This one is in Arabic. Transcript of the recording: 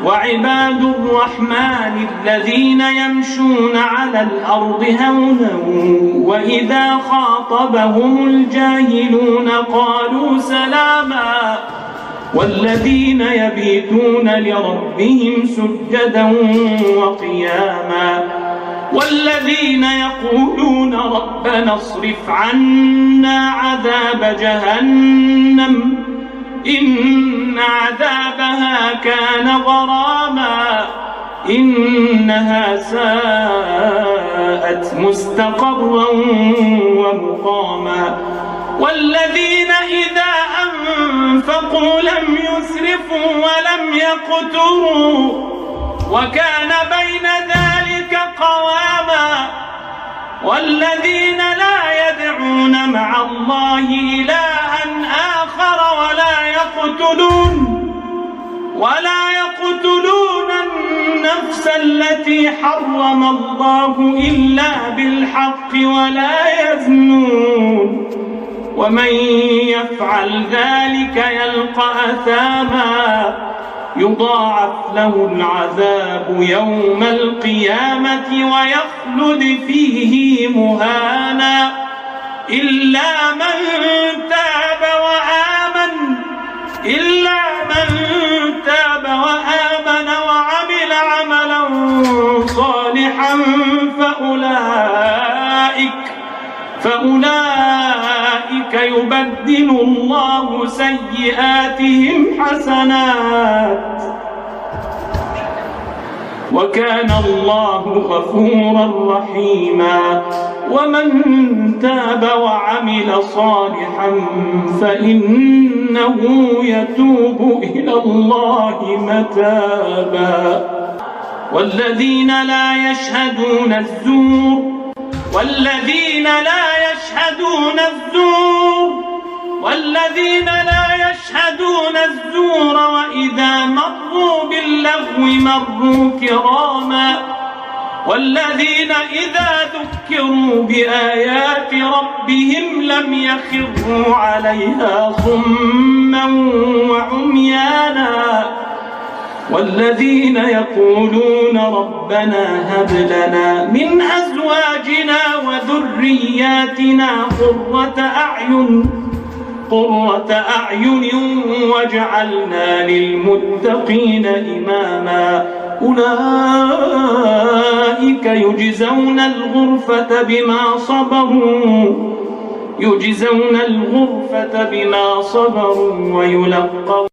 وعباد الرحمن الذين يمشون على الأرض هونا وإذا خاطبهم الجاهلون قالوا سلاما والذين يبيتون لربهم سجدا وقياما والذين يقولون ربنا اصرف عنا عذاب جهنم إن عذابها كان غراما إنها ساءت مستقرا ومقاما والذين إذا أنفقوا لم يسرفوا ولم يقتروا وكان بين ذلك قواما والذين لا يدعون مع الله إلها آخر ولا يقتلون النفس التي حرم الله إلا بالحق ولا يزنون ومن يفعل ذلك يلقى أثاما يضاعف له العذاب يوم القيامة ويخلد فيه مهانا إلا من تاب وعمل عملا صالحا فأولئك يبدل الله سيئاتهم حسنات وكان الله غفورا رحيما ومن تاب وعمل صالحا فإنه يتوب إلى الله متابا والذين لا يشهدون الزور وإذا مروا باللغو مروا كراما والذين إذا ذكروا بآيات ربهم لم يخروا عليها صما وعميانا والذين يقولون ربنا هب لنا من أزواجنا وذرياتنا قرة أعين واجعلنا للمتقين إماما أولئك يجزون الغرفة بما صبروا ويلقون